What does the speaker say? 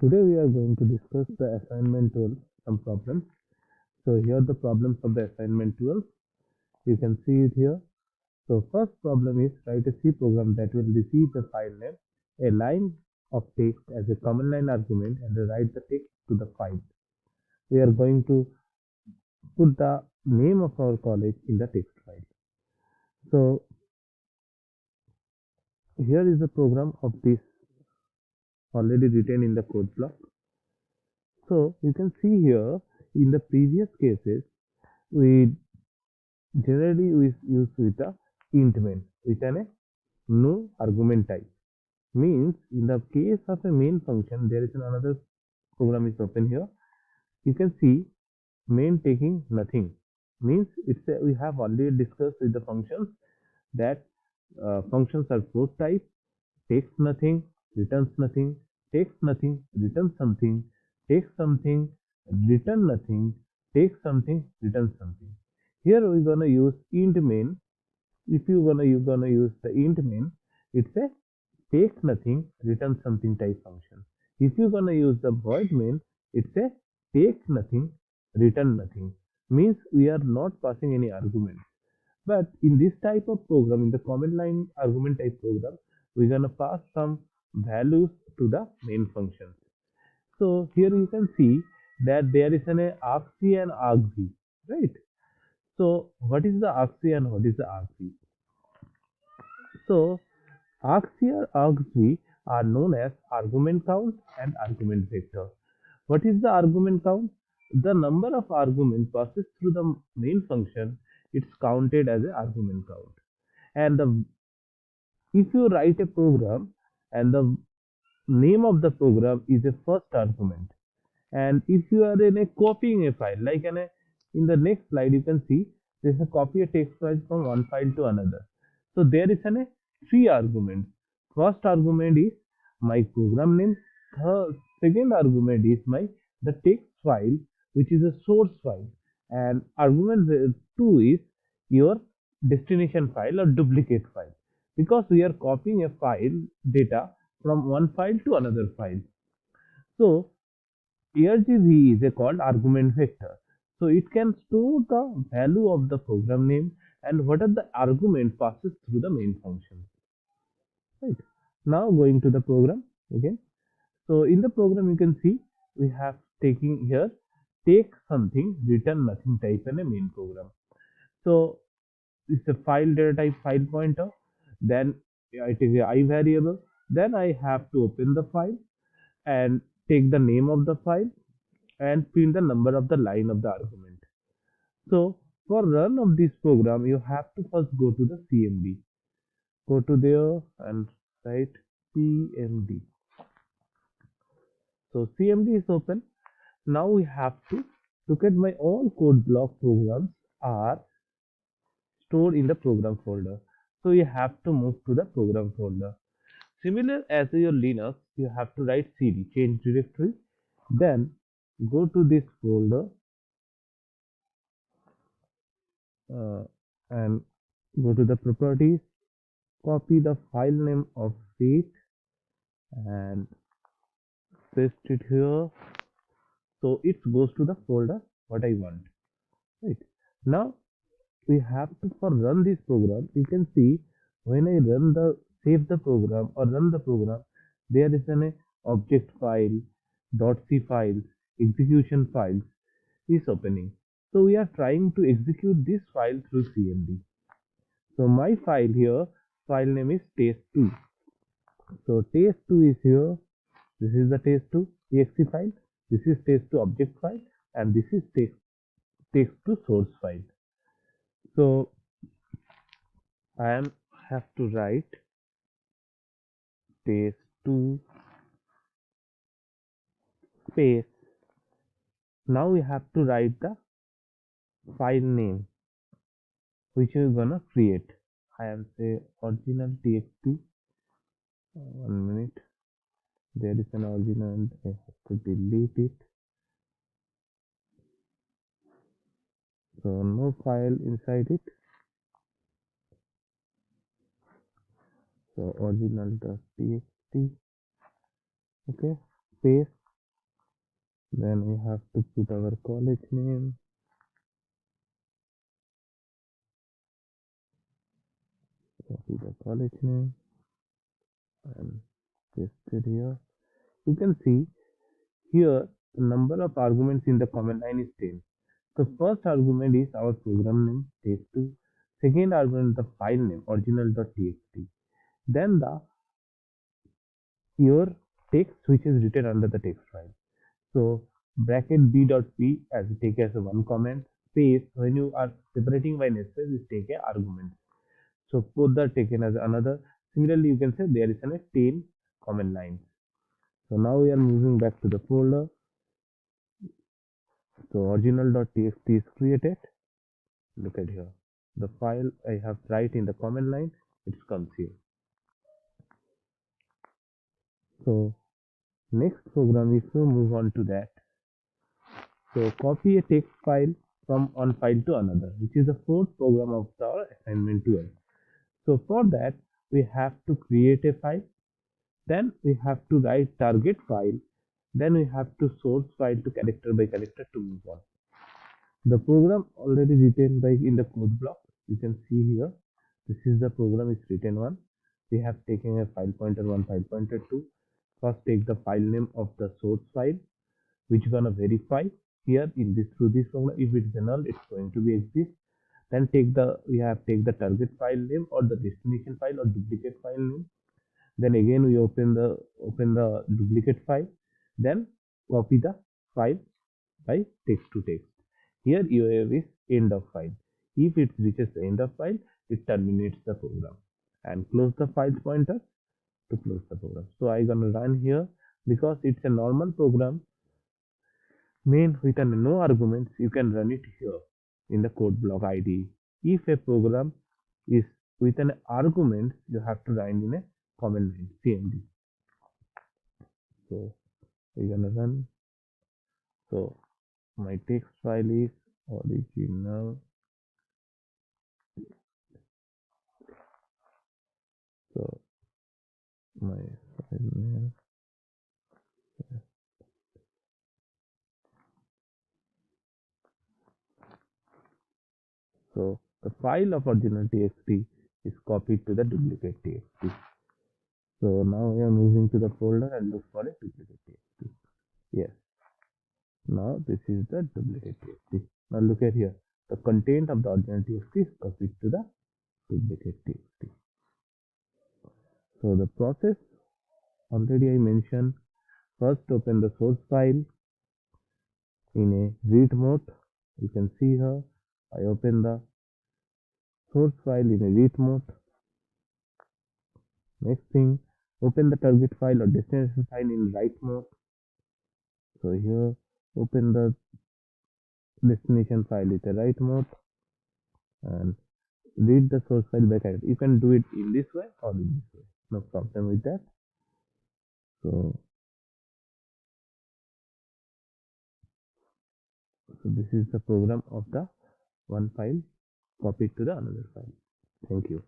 Today we are going to discuss the assignment 12, some problems. So here are the problems of the assignment 12. You can see it here. So first problem is write a C program that will receive a file name, a line of text as a command line argument and write the text to the file. We are going to put the name of our college in the text file. So here is the program of this already written in the code block. So you can see here in the previous cases we generally we use with a int main with an no argument type. Means in the case of a main function, there is another program is open here. You can see main taking nothing. Means we have already discussed with the functions that functions are float type, takes nothing, returns nothing, takes nothing, returns something, takes something, return nothing, takes something, returns something. Here we're gonna use int main. If you're gonna use the int main, it's a take nothing, return something type function. If you're gonna use the void main, it's a take nothing, return nothing. Means we are not passing any argument. But in this type of program, in the command line argument type program, we're gonna pass some values to the main functions. So here you can see that there is an argc and argv, right? So what is the argc and what is the argv? So argc or argv are known as argument count and argument vector. What is the argument count? The number of arguments passes through the main function, it's counted as an argument count. And if you write a program and the name of the program is a first argument, and if you are in a copying a file, like in the next slide, you can see there's a copy a text file from one file to another. So there is a three arguments. First argument is my program name. The second argument is my the text file, which is a source file, and argument two is your destination file or duplicate file, because we are copying a file data from one file to another file. So argv is a called argument vector. So it can store the value of the program name and what are the argument passes through the main function. Right. Now going to the program again. So in the program you can see we have taking here take something, return nothing type in a main program. So it's a file data type file pointer. Then I take a I variable. Then I have to open the file and take the name of the file and print the number of the line of the argument. So for run of this program, you have to first go to the CMD. Go to there and write CMD. So CMD is open. Now we have to look at my all code block programs are stored in the program folder. So you have to move to the program folder. Similar as your Linux, you have to write cd change directory. Then go to this folder uh, and go to the properties, copy the file name of it and paste it here. So it goes to the folder what I want. Right. Now we have to for run this program. You can see when I run the save the program or run the program, there is an object file, .c files, execution files is opening. So we are trying to execute this file through CMD. So my file here, file name is test2. So test2 is here. This is the test2 exe file. This is test2 object file, and this is text2 source file. So I am have to write test2 space. Now we have to write the file name which we're gonna create. I am say original txt. 1 minute. There is an original. I have to delete it. So no file inside it. So original.txt. Okay. Space Then we have to put our college name. Copy the college name and paste it here. You can see here the number of arguments in the command line is 10. The first argument is our program name test2. Second argument the file name original.txt. Then the your text which is written under the text file. So bracket b.p as take as a one comment, space when you are separating by nested is take a argument. So both are taken as another. Similarly, you can say there is a 10 command lines. So now we are moving back to the folder. So original.txt is created. Look at here. The file I have write in the command line, it comes here. So next program, if you move on to that, so copy a text file from one file to another, which is the fourth program of our assignment 12. So for that, we have to create a file. Then we have to write target file. Then we have to source file to character by character to move on. The program already written by in the code block. You can see here. This is the program is written one. We have taken a file pointer one, file pointer two. First take the file name of the source file, which gonna verify here in this through this program. If it's null, it's going to be exist. Then we have take the target file name or the destination file or duplicate file name. Then again we open the duplicate file. Then copy the file by text to text. Here EOF is end of file. If it reaches the end of file, it terminates the program and close the file pointer to close the program. So I gonna run here because it's a normal program main with no arguments. You can run it here in the code block IDE. If a program is with an argument, you have to run in a command line CMD. So we're gonna run. So my text file is original. So my file name. So the file of original txt is copied to the duplicate txt. So now we are moving to the folder and look for a duplicate txt. Yes. Now this is the duplicate txt. Now look at here. The content of the original txt is copied to the duplicate txt. So the process already I mentioned. First open the source file in a read mode. You can see here I open the source file in a read mode. Next thing, open the target file or destination file in write mode. So here open the destination file with a write mode and read the source file by character. You can do it in this way or in this way. No problem with that. So this is the program of the one file copied to the another file. Thank you.